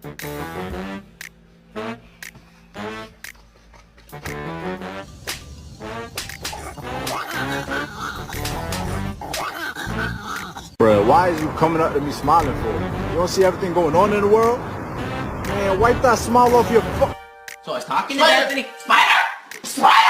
Bruh, why is you coming up to me smiling for? You don't see everything going on in the world? Man, wipe that smile off your So I was talking to Anthony. Spider! Spider!